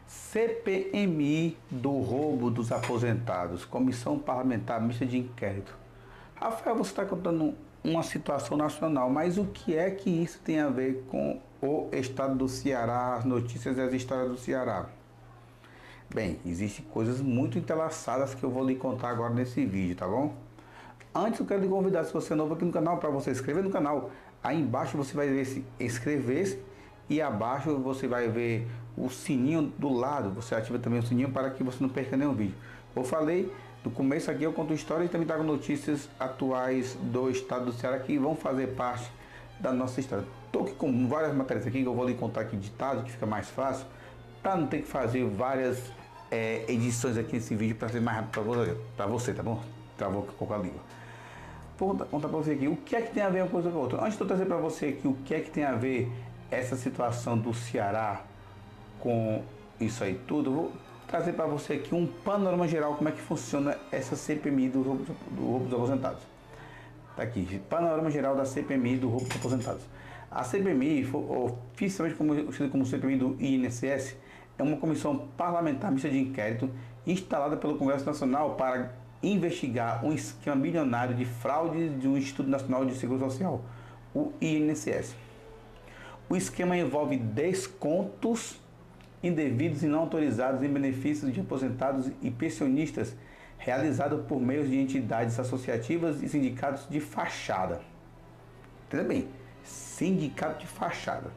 CPMI do roubo dos aposentados, Comissão Parlamentar Mista de Inquérito. Rafael, você está contando uma situação nacional, mas o que é que isso tem a ver com o estado do Ceará, as notícias e as histórias do Ceará? Bem, existem coisas muito entrelaçadas que eu vou lhe contar agora nesse vídeo, tá bom? Antes eu quero lhe convidar, se você é novo aqui no canal, para você se inscrever no canal. Aí embaixo você vai ver se inscrever-se e abaixo você vai ver o sininho do lado. Você ativa também o sininho para que você não perca nenhum vídeo. Eu falei no começo aqui, eu conto histórias e também trago notícias atuais do estado do Ceará que vão fazer parte da nossa história. Estou aqui com várias matérias aqui que eu vou lhe contar aqui ditado, que fica mais fácil, para não ter que fazer várias edições aqui nesse vídeo para ser mais rápido para você, tá bom? Travou com a língua. Vou contar para você aqui o que é que tem a ver uma coisa com a outra. Antes de eu trazer para você aqui o que é que tem a ver essa situação do Ceará com isso aí tudo, eu vou trazer para você aqui um panorama geral como é que funciona essa CPMI do roubo dos aposentados. Tá aqui, panorama geral da CPMI do roubo dos aposentados. A CPMI, oficialmente conhecida como CPMI do INSS, é uma comissão parlamentar mista de inquérito instalada pelo Congresso Nacional para investigar um esquema bilionário de fraude do Instituto Nacional de Seguro Social, o INSS. O esquema envolve descontos indevidos e não autorizados em benefícios de aposentados e pensionistas realizado por meio de entidades associativas e sindicatos de fachada. Entendeu bem? Sindicato de fachada.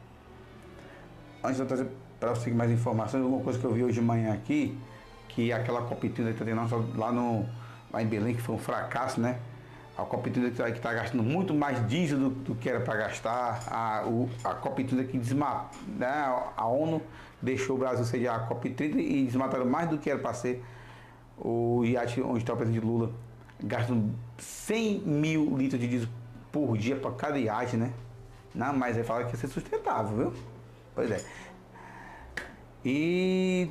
Antes de eu trazer para você mais informações, alguma coisa que eu vi hoje de manhã aqui, que aquela COP30 que está tendo lá em Belém, que foi um fracasso, né? A COP30 que está gastando muito mais diesel do que era para gastar. A COP30 que desmatou, né? A ONU deixou o Brasil sediar a COP30 e desmataram mais do que era para ser. O iate onde está o presidente Lula gastando 100 mil litros de diesel por dia para cada iate, né? Não, mas aí fala que ia ser sustentável, viu? Pois é. E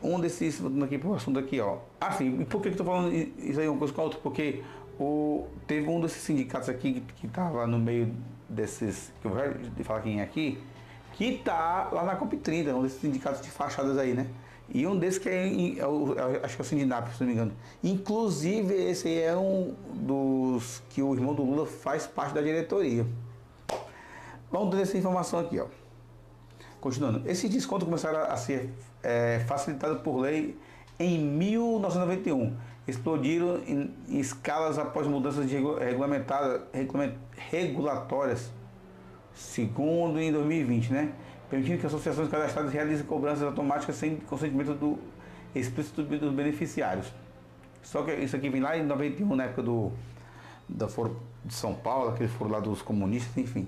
um desses, voltando aqui para o assunto aqui, ó. Assim, e por que eu estou falando isso aí uma coisa com a outra? Porque teve um desses sindicatos aqui que estava no meio desses, que eu vou falar quem é aqui, que está lá na COP30, um desses sindicatos de fachadas aí, né? E um desses que acho que é o Sindinap, se não me engano. Inclusive, esse aí é um dos que o irmão do Lula faz parte da diretoria. Vamos ter essa informação aqui, ó. Continuando, esses descontos começaram a ser facilitados por lei em 1991. Explodiram em escalas após mudanças regulatórias, segundo em 2020, né? Permitindo que associações cadastradas realizem cobranças automáticas sem consentimento explícito dos beneficiários. Só que isso aqui vem lá em 91, na época da Foro de São Paulo, aquele foro lá dos comunistas, enfim.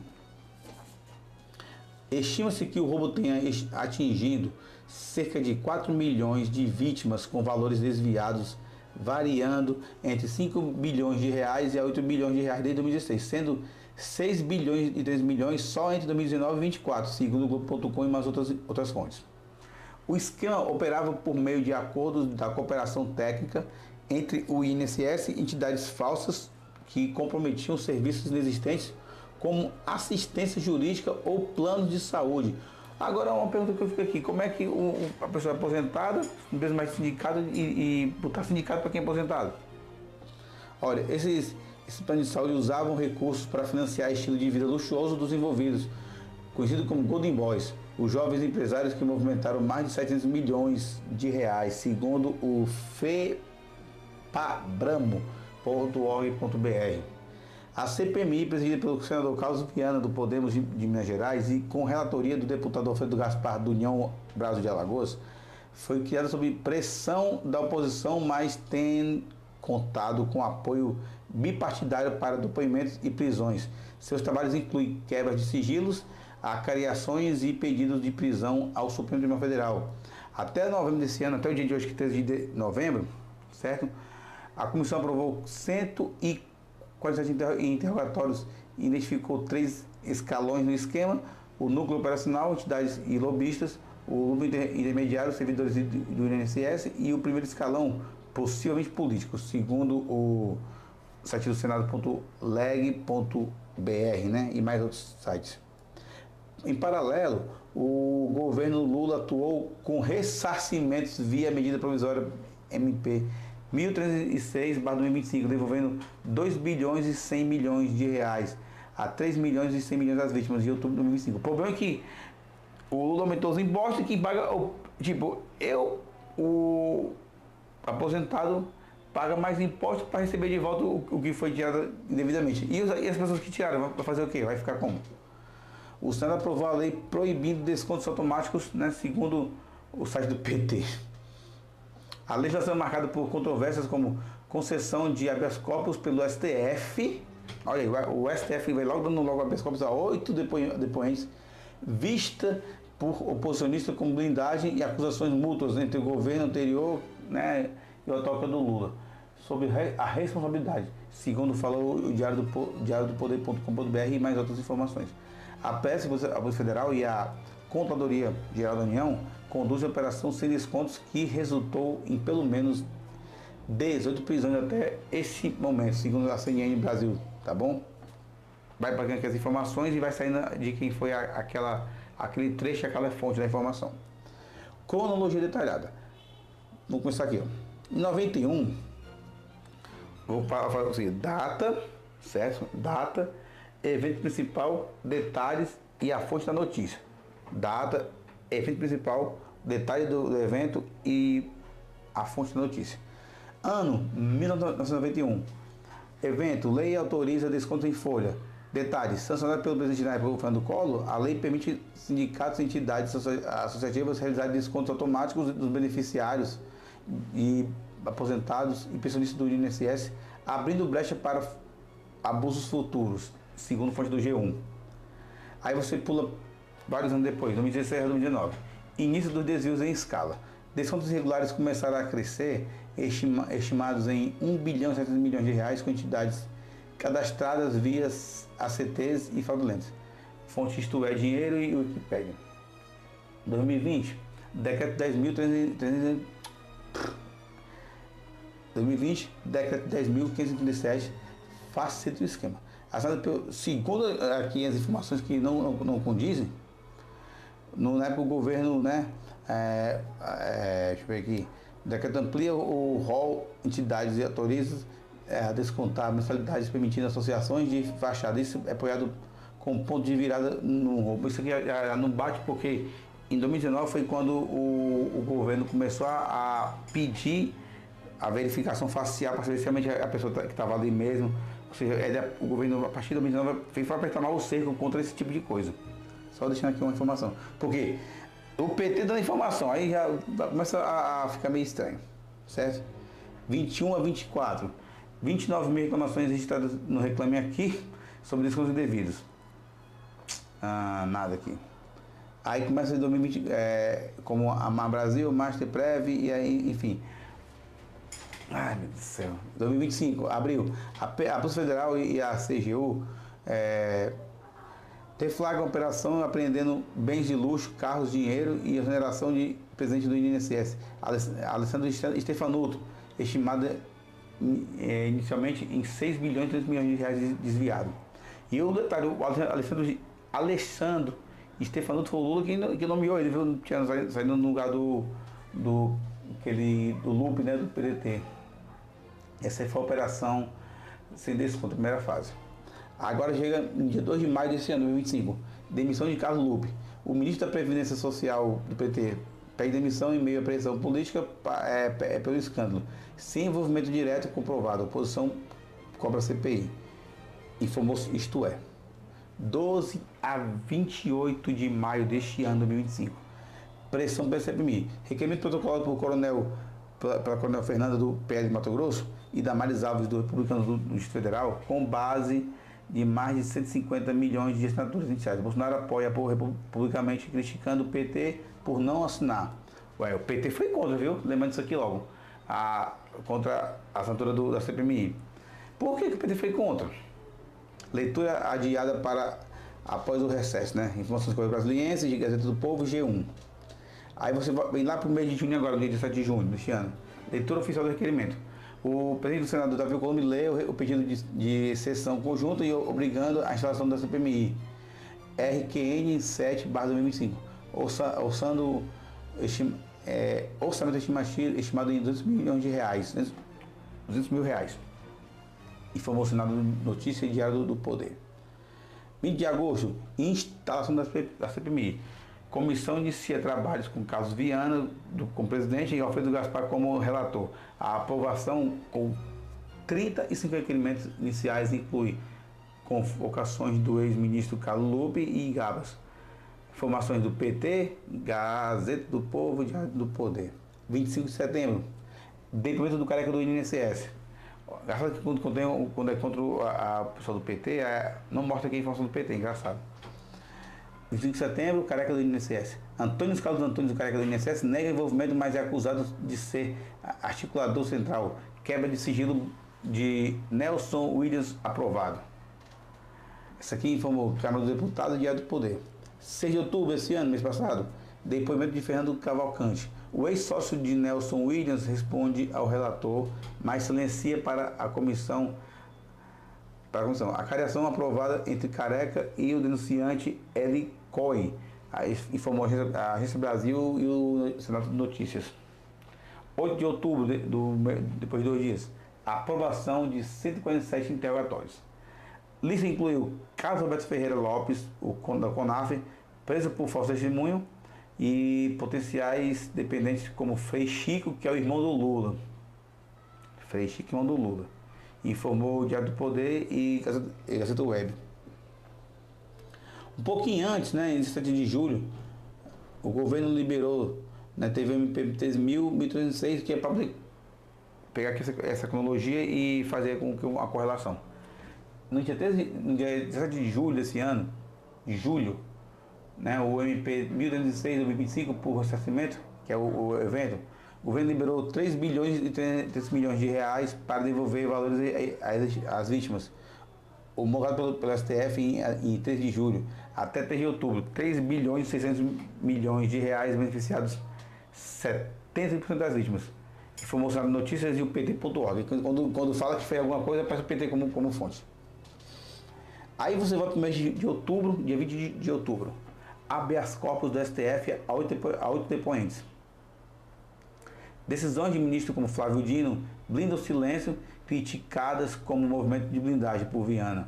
Estima-se que o roubo tenha atingido cerca de 4 milhões de vítimas com valores desviados variando entre 5 bilhões de reais e 8 bilhões de reais desde 2016, sendo 6 bilhões e 3 milhões só entre 2019 e 2024, segundo o Globo.com e mais outras fontes. O esquema operava por meio de acordos da cooperação técnica entre o INSS e entidades falsas que comprometiam serviços inexistentes como assistência jurídica ou planos de saúde. Agora uma pergunta que eu fico aqui, como é que a pessoa é aposentada, não precisa mais de sindicato e botar sindicato para quem é aposentado? Olha, esses planos de saúde usavam recursos para financiar estilo de vida luxuoso dos envolvidos, conhecido como Golden Boys, os jovens empresários que movimentaram mais de 700 milhões de reais, segundo o fepabramo.org.br. A CPMI, presidida pelo senador Carlos Viana, do Podemos de Minas Gerais, e com relatoria do deputado Alfredo Gaspar, do União Brasil de Alagoas, foi criada sob pressão da oposição, mas tem contado com apoio bipartidário para depoimentos e prisões. Seus trabalhos incluem quebras de sigilos, acariações e pedidos de prisão ao Supremo Tribunal Federal. Até novembro desse ano, até o dia de hoje, que é 13 de novembro, certo? A comissão aprovou 147 interrogatórios e identificou 3 escalões no esquema: o núcleo operacional, entidades e lobistas, o núcleo intermediário, servidores do INSS e o primeiro escalão, possivelmente político, segundo o site do Senado.leg.br, né, e mais outros sites. Em paralelo, o governo Lula atuou com ressarcimentos via medida provisória MP 1306/2025, devolvendo 2 bilhões e 100 milhões de reais a 3 milhões e 100 milhões das vítimas de outubro de 2025. O problema é que o Lula aumentou os impostos e quem paga, o aposentado paga mais impostos para receber de volta o que foi tirado indevidamente. E as pessoas que tiraram, vai fazer o quê? Vai ficar como? O Senado aprovou a lei proibindo descontos automáticos, né, segundo o site do PT. A legislação é marcada por controvérsias como concessão de habeas corpus pelo STF. Olha aí, o STF vai logo dando habeas corpus a 8 depoentes, vista por oposicionistas com blindagem e acusações mútuas entre o governo anterior, né, e o atual do Lula, sobre a responsabilidade, segundo falou o Diário do Poder.com.br e mais outras informações. A PS, a Polícia Federal e a Contadoria Geral da União conduzem a operação sem descontos que resultou em pelo menos 18 prisões até esse momento, segundo a CNN Brasil, tá bom? Vai para quem quer as informações e vai saindo de quem foi aquele trecho, aquela fonte da informação. Cronologia detalhada. Vamos começar aqui, ó. Em 91, vou falar assim, data, certo? Data, evento principal, detalhes e a fonte da notícia. Data, evento principal, detalhe do evento e a fonte da notícia. Ano 1991. Evento, lei autoriza desconto em folha. Detalhes, sancionado pelo presidente da República, Fernando Collor, a lei permite sindicatos e entidades associativas realizarem descontos automáticos dos beneficiários e aposentados e pensionistas do INSS, abrindo brecha para abusos futuros, segundo fonte do G1. Aí você pula vários anos depois, 2016 a 2019. Início dos desvios em escala. Descontos irregulares começaram a crescer, estimados em 1 bilhão e 700 milhões de reais, com entidades cadastradas via ACTs e fraudulentas. Fonte Isto É Dinheiro e Wikipédia. 2020, decreto 10.537 facilita o esquema. Segundo aqui as informações que não condizem, na época o governo, né, deixa eu ver aqui, o decreto amplia o rol entidades e autoriza a descontar mensalidades permitindo associações de fachada. Isso é apoiado com ponto de virada no roubo. Isso aqui já não bate porque em 2019 foi quando o governo começou a pedir a verificação facial para saber se realmente a pessoa que estava ali mesmo. Ou seja, o governo, a partir de 2019, fez para apertar mal o cerco contra esse tipo de coisa. Só deixando aqui uma informação. Porque o PT dando informação, aí já começa a ficar meio estranho. Certo? 21 a 24. 29 mil reclamações registradas no Reclame Aqui sobre descontos indevidos. Nada aqui. Aí começa em 2020, como a Mar Brasil, Masterprev e aí, enfim. Ai, meu Deus do céu. 2025, abril. A Polícia Federal e a CGU deflagram a operação apreendendo bens de luxo, carros, dinheiro e exoneração de presidente do INSS. Alessandro Stefanuto, estimada inicialmente em 6 bilhões e 3 milhões de reais desviado. E o detalhe, o Alessandro Stefanuto foi o Lula que nomeou ele, viu? Tinha saído no lugar do Lupe, né, do PDT. Essa foi a operação sem desconto, primeira fase. Agora chega no dia 2 de maio desse ano, 2025, demissão de Carlos Lupe. O ministro da Previdência Social do PT pede demissão em meio à pressão política pelo escândalo. Sem envolvimento direto comprovado, a oposição cobra CPI. Informou Isto É. 12 a 28 de maio deste ano, 2025. Pressão pela CPMI. Requerimento protocolado pela Coronel Fernanda do PL de Mato Grosso e Damares Alves do Republicano do Distrito Federal, com base de mais de 150 milhões de assinaturas iniciais. Bolsonaro apoia publicamente criticando o PT por não assinar. O PT foi contra, viu? Lembrando isso aqui logo. Contra a assinatura da CPMI. Por que o PT foi contra? Leitura adiada para após o recesso, né? Informações do Correio Brasiliense, de Gazeta do Povo, G1. Aí você vem lá para o mês de junho agora, no dia 17 de junho deste ano. Leitura oficial do requerimento. O presidente do Senado, Davi Alcolumbre, leu o pedido de sessão conjunta e obrigando a instalação da CPMI. RQN 7/2025. orçando, orçamento estimado em 200 milhões de reais, 200 mil reais. Informou o Senado Notícia e Diário do Poder. 20 de agosto, instalação da CPMI. Comissão inicia trabalhos com Carlos Viana como presidente e Alfredo Gaspar como relator. A aprovação com 35 requerimentos iniciais inclui convocações do ex-ministro Carlos Lupe e Gabas. Informações do PT, Gazeta do Povo, Diário do Poder. 25 de setembro, depoimento do careca do INSS. Engraçado que quando é contra a pessoa do PT, não mostra aqui a informação do PT, engraçado. 25 de setembro, careca do INSS. Antônio Carlos Antônio, do careca do INSS, nega envolvimento, mas é acusado de ser articulador central. Quebra de sigilo de Nelson Williams aprovado. Essa aqui informou Câmara dos Deputados e Diário do Poder. 6 de outubro desse ano, mês passado, depoimento de Fernando Cavalcante. O ex-sócio de Nelson Williams responde ao relator, mas silencia para a comissão. A cariação aprovada entre Careca e o denunciante Eli Cohen, informou a Agência Brasil e o Senado de Notícias. 8 de outubro, depois de 2 dias, aprovação de 147 interrogatórios. Lista incluiu Carlos Roberto Ferreira Lopes, o da CONAF, preso por falso testemunho, e potenciais dependentes como Frei Chico, que é o irmão do Lula. Frei Chico, irmão do Lula. Informou o Diário do Poder e Gazeta Web. Um pouquinho antes, em 17 de julho, o governo liberou, teve o MP 3.006, que é para poder pegar aqui essa cronologia e fazer com que uma correlação. No dia 17 de julho desse ano, o MP 1016 2025 por ressarcimento, que é o evento, o governo liberou 3 bilhões e 300 milhões de reais para devolver valores às vítimas. Homologado pelo STF em 3 de julho até 3 de outubro, 3 bilhões e 600 milhões de reais beneficiados 70% das vítimas. Informou o Senado Notícias e o PT.org. Quando fala que fez alguma coisa, aparece o PT como fonte. Aí você volta para o mês de outubro, dia 20 de outubro. Habeas corpus do STF a 8 depoentes. Decisões de ministro como Flávio Dino blindam o silêncio, criticadas como movimento de blindagem por Viana.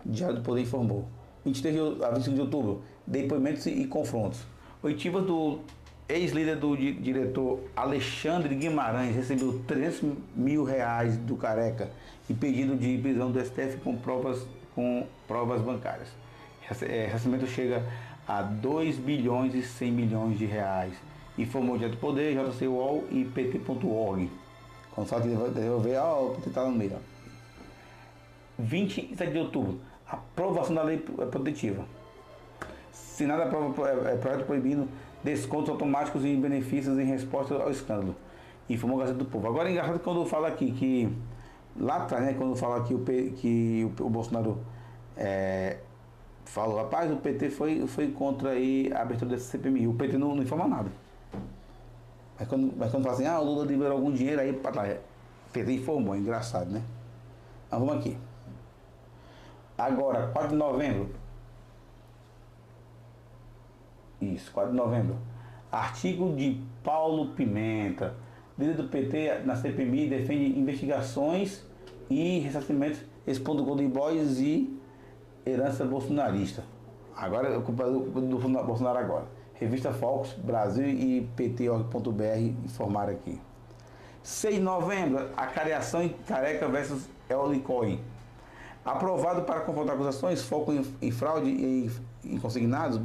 Diário do Poder informou. 23 a 25 de outubro, depoimentos e confrontos. Oitiva do ex-líder do diretor Alexandre Guimarães recebeu 300 mil reais do Careca e pedido de prisão do STF com provas bancárias. Recebimento chega a 2 bilhões e 100 milhões de reais. Informou o Diário do Poder, JCUOL e PT.org. Quando fala que devolver, o PT está no meio. 27 de outubro, aprovação da lei protetiva. Senado aprova projeto proibindo descontos automáticos e benefícios em resposta ao escândalo. Informou a Gazeta do Povo. Agora é engraçado quando fala aqui que lá atrás, quando fala que o Bolsonaro falou, rapaz, o PT foi contra aí a abertura dessa CPMI. O PT não informa nada. Mas quando fala assim, o Lula liberou algum dinheiro, aí para lá, o PT informou, é engraçado, né? Mas vamos aqui. Agora, 4 de novembro. Isso, 4 de novembro. Artigo de Paulo Pimenta. Líder do PT na CPMI defende investigações e ressarcimentos expondo Golden Boys e herança bolsonarista. Agora é culpa do Bolsonaro agora. Revista Focus, Brasil e PT.org.br informaram aqui. 6 de novembro, a cariação em Careca versus Eli Cohen. Aprovado para confrontar acusações, foco em fraude e em consignados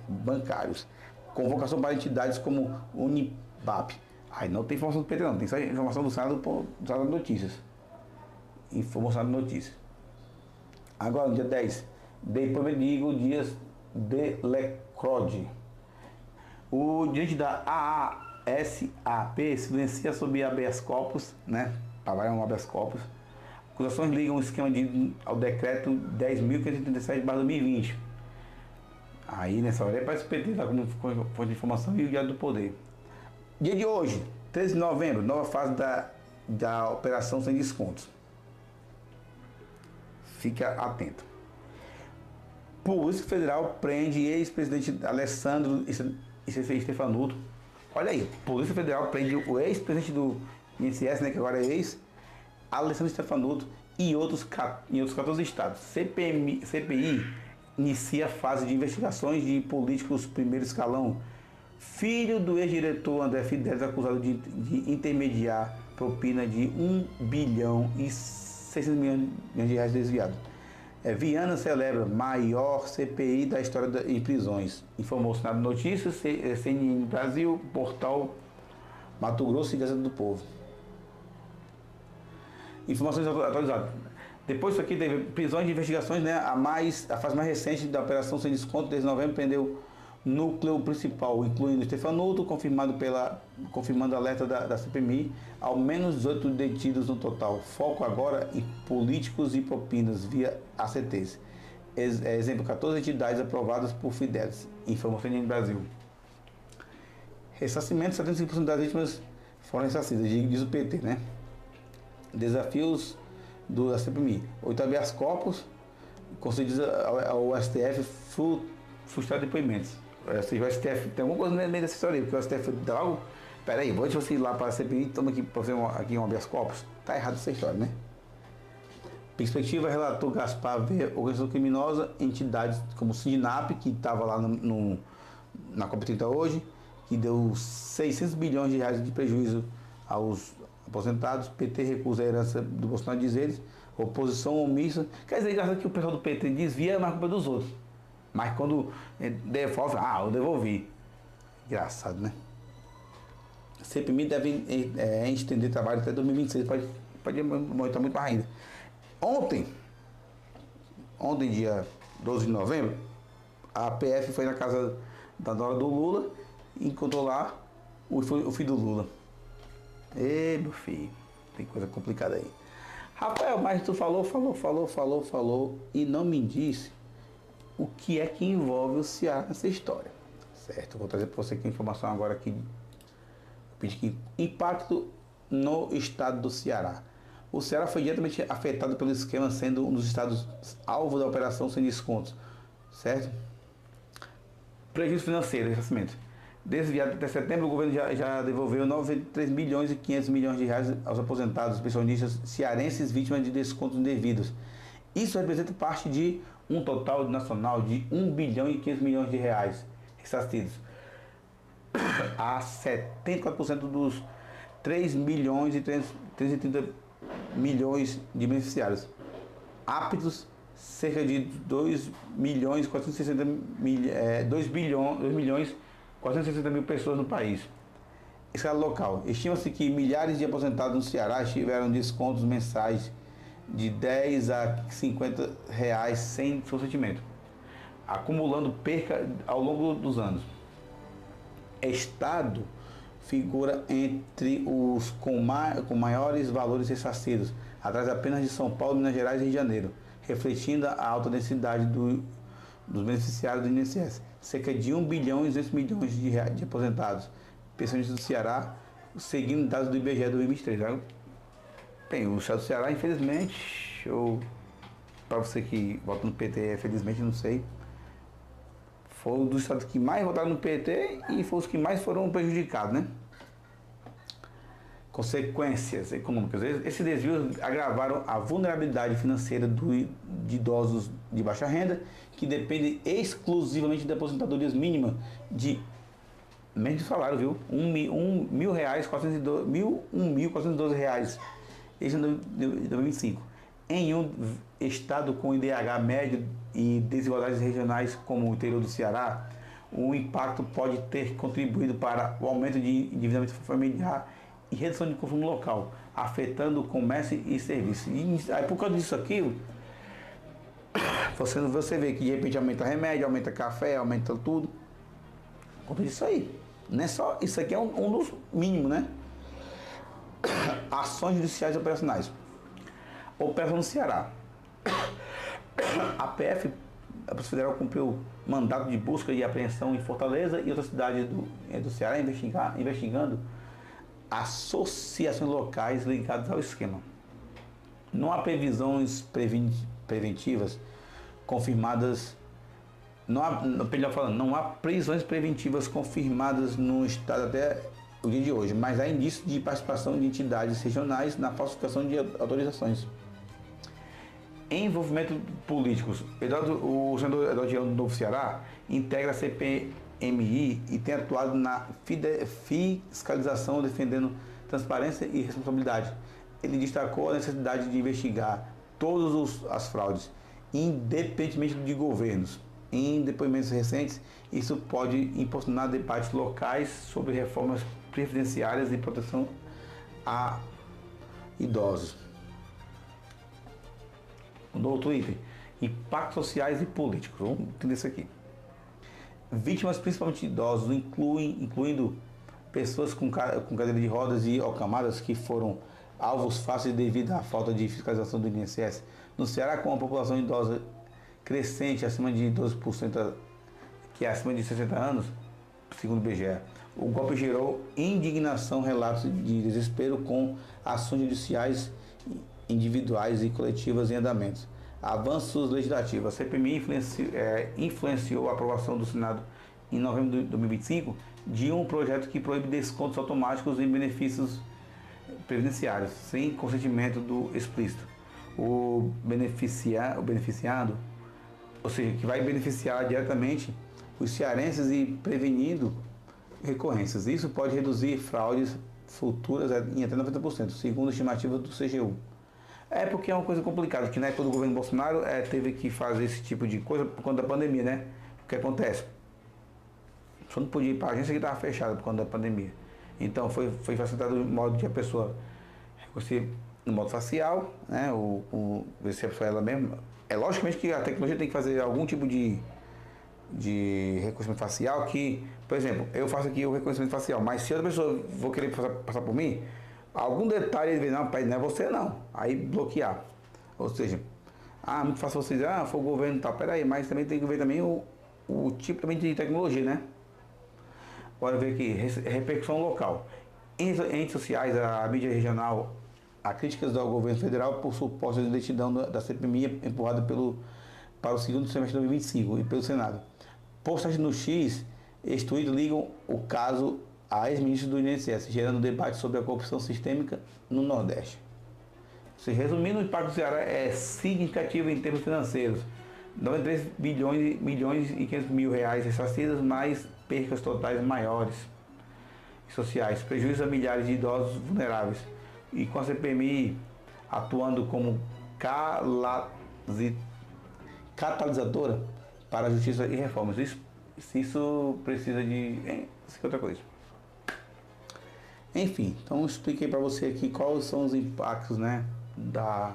bancários. Convocação para entidades como Unibap. Aí não tem informação do PT não, tem só informação do Senado de Notícias. Informação de Notícias. Agora, no dia 10, depoimento de Igor Dias de Lecrode. O dirigente da AASAP silencia sobre habeas corpus, Trabalhar um habeas corpus. Acusações ligam o esquema ao decreto 10.537/2020. Aí, nessa hora, parece o PT lá como fonte de informação e o Diário do Poder. Dia de hoje, 13 de novembro, nova fase da operação sem descontos. Fica atento. Polícia Federal prende ex-presidente Alessandro Stefanuto. Olha aí, Polícia Federal prende o ex-presidente do INSS, né, que agora é ex, Alessandro Stefanuto em outros 14 estados. CPI inicia a fase de investigações de políticos primeiro escalão. Filho do ex-diretor André Fidelis acusado de intermediar propina de 1 bilhão e 600 milhões de reais desviados. Viana celebra maior CPI da história em prisões. Informou o Senado Notícias, CNN Brasil, Portal Mato Grosso e Gazeta do Povo. Informações atualizadas. Depois disso aqui teve prisões de investigações, né? A fase mais recente da operação sem desconto, desde novembro, prendeu núcleo principal, incluindo Stefanuto, confirmando alerta da CPMI, ao menos 18 detidos no total. Foco agora em políticos e propinas via ACTs. Exemplo, 14 entidades aprovadas por Fidelis. Informação em Brasil. Ressarcimento, 75% das vítimas foram ressarcidas, diz o PT, né? Desafios da CPMI. 8 habeas corpus concedidos ao STF frustrar depoimentos. Ou seja, o STF tem alguma coisa no meio dessa história aí, porque o STF dá algo. Peraí, antes de você ir lá para a CPI, toma aqui para fazer um habeas corpus. Tá errado essa história, né? Perspectiva, relator Gaspar vê organização criminosa, entidades como o Sindinap, que estava lá na COP30 hoje, que deu 600 bilhões de reais de prejuízo aos aposentados. PT recusa a herança do Bolsonaro, diz eles. Oposição omissa. Quer dizer, engraçado que o pessoal do PT desvia, mas a culpa é dos outros. Mas quando devolve, eu devolvi. Engraçado, né? CPMI deve estender trabalho até 2026. Pode aumentar muito mais ainda. Ontem, dia 12 de novembro, a PF foi na casa da nora do Lula e encontrou lá o filho do Lula. Meu filho, tem coisa complicada aí. Rafael, mas tu falou e não me disse o que é que envolve o Ceará nessa história, certo? Vou trazer para você aqui a informação agora aqui. Impacto no estado do Ceará. O Ceará foi diretamente afetado pelo esquema, sendo um dos estados alvo da operação sem descontos, certo? Prejuízo financeiro, ressarcimento. Desviado até setembro, o governo já devolveu 93 milhões e 500 milhões de reais aos aposentados, pensionistas cearenses vítimas de descontos indevidos. Isso representa parte de um total nacional de 1 bilhão e 500 milhões de reais ressarcidos a 74% dos 3 milhões e 330 milhões de beneficiários. Aptos, cerca de 2 milhões 460 mil pessoas no país. Escala local. Estima-se que milhares de aposentados no Ceará tiveram descontos mensais de 10 a 50 reais sem consentimento, acumulando perca ao longo dos anos. Estado figura entre os com maiores valores ressarcidos, atrás apenas de São Paulo, Minas Gerais e Rio de Janeiro, refletindo a alta densidade dos beneficiários do INSS. Cerca de 1 bilhão e 200 milhões de aposentados, pensionistas do Ceará, seguindo dados do IBGE de 2023. Bem, o estado do Ceará, infelizmente, para você que vota no PT, felizmente, não sei, foi um dos estados que mais votaram no PT e foi os que mais foram prejudicados, né? Consequências econômicas. Esses desvios agravaram a vulnerabilidade financeira de idosos de baixa renda, que dependem exclusivamente de aposentadorias mínimas de menos de salário, viu? R$1.412. Isso em 2025. Em um estado com IDH médio e desigualdades regionais como o interior do Ceará, o impacto pode ter contribuído para o aumento de endividamento familiar e redução de consumo local, afetando o comércio e serviços. E aí, por causa disso aqui, você vê que de repente aumenta remédio, aumenta café, aumenta tudo. Conta disso aí. Não é só, isso aqui é um dos mínimos, né? Ações judiciais e operacionais. Operação no Ceará. A Polícia Federal cumpriu mandato de busca e apreensão em Fortaleza e outras cidades do Ceará, investigando associações locais ligadas ao esquema. Não há previsões preventivas confirmadas melhor falando, não há prisões preventivas confirmadas no estado até o dia de hoje, mas há indícios de participação de entidades regionais na falsificação de autorizações. Envolvimento políticos. O senador Eduardo do Novo Ceará integra a CPMI e tem atuado na fiscalização, defendendo transparência e responsabilidade. Ele destacou a necessidade de investigar todas as fraudes, independentemente de governos. Em depoimentos recentes, isso pode impulsionar debates locais sobre reformas previdenciárias e proteção a idosos. No outro item, impactos sociais e políticos. Vamos entender isso aqui. Vítimas, principalmente idosos, incluindo pessoas com cadeira de rodas e ocamadas que foram alvos fáceis devido à falta de fiscalização do INSS. No Ceará, com a população idosa crescente, acima de 12%, que é acima de 60 anos, segundo o IBGE, o golpe gerou indignação, relatos de desespero com ações judiciais individuais e coletivas em andamentos. Avanços legislativos. A CPMI influenciou a aprovação do Senado em novembro de 2025 de um projeto que proíbe descontos automáticos em benefícios previdenciários, sem consentimento do explícito. O beneficiado, ou seja, que vai beneficiar diretamente os cearenses e prevenindo recorrências. Isso pode reduzir fraudes futuras em até 90%, segundo a estimativa do CGU. É porque é uma coisa complicada, que na época do governo Bolsonaro teve que fazer esse tipo de coisa por conta da pandemia, né? O que acontece? Só não podia ir para a agência que estava fechada por conta da pandemia. Então foi facilitado o modo de a pessoa reconhecer no modo facial, né? Ver se a pessoa é ela mesma. É logicamente que a tecnologia tem que fazer algum tipo de reconhecimento facial que, por exemplo, eu faço aqui o reconhecimento facial, mas se outra pessoa for querer passar por mim, algum detalhe ele vê, não, pai, não é você não. Aí bloquear. Ou seja, muito fácil vocês dizer, foi o governo e tal, peraí, mas também tem que ver também o tipo também de tecnologia, né? Bora ver aqui, repercussão local. Em redes sociais, a mídia regional, há críticas ao governo federal por suposta identidade da CPMI empurrada para o segundo semestre de 2025 e pelo Senado. Postagens no X, Twitter ligam o caso a ex-ministro do INSS, gerando debate sobre a corrupção sistêmica no Nordeste. Se resumindo, o impacto do Ceará é significativo em termos financeiros. 93 milhões e 500 mil reais ressarcidos, mais percas totais maiores sociais, prejuízo a milhares de idosos vulneráveis. E com a CPMI atuando como catalisadora para a justiça e reformas. Isso precisa de... Isso é outra coisa. Enfim, então eu expliquei para você aqui quais são os impactos, né, da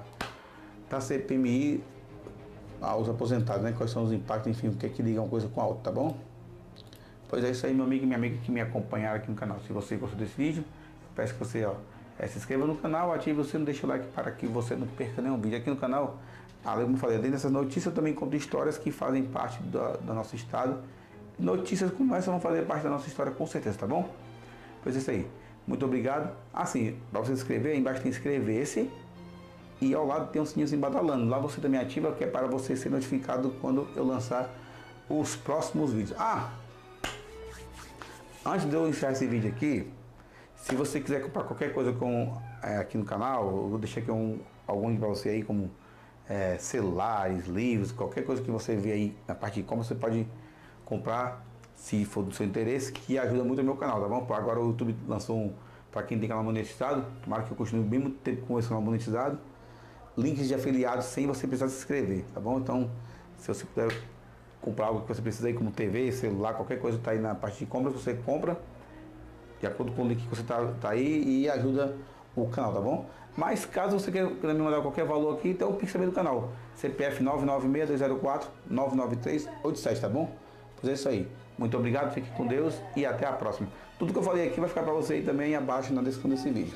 CPMI aos aposentados, né? Quais são os impactos, enfim, o que é que liga uma coisa com a outra, tá bom? Pois é isso aí, meu amigo e minha amiga que me acompanharam aqui no canal. Se você gostou desse vídeo, eu peço que você se inscreva no canal, ative o sino, deixa o like para que você não perca nenhum vídeo aqui no canal. Além, como eu falei, além dessas notícias, eu também conto histórias que fazem parte do nosso estado. Notícias como essa vão fazer parte da nossa história com certeza, tá bom? Pois é isso aí. Muito obrigado. Assim, para você se inscrever, aí embaixo tem inscrever-se e ao lado tem um sininho badalando. Lá você também ativa, que é para você ser notificado quando eu lançar os próximos vídeos. Antes de eu encerrar esse vídeo aqui, se você quiser comprar qualquer coisa aqui no canal, eu vou deixar aqui alguns para você aí, como celulares, livros, qualquer coisa que você vê aí na parte de compra, você pode comprar, se for do seu interesse, que ajuda muito o meu canal, tá bom? Agora o YouTube lançou para quem tem canal monetizado, tomara que eu continue bem muito tempo com esse canal monetizado, links de afiliados sem você precisar se inscrever, tá bom? Então, se você puder comprar algo que você precisa aí, como TV, celular, qualquer coisa tá aí na parte de compras, você compra de acordo com o link que você tá aí e ajuda o canal, tá bom? Mas caso você queira me mandar qualquer valor aqui, tem o Pix também do canal, CPF 996-204-99387, tá bom? Pois é isso aí. Muito obrigado, fique com Deus e até a próxima. Tudo que eu falei aqui vai ficar para você aí também abaixo na descrição desse vídeo.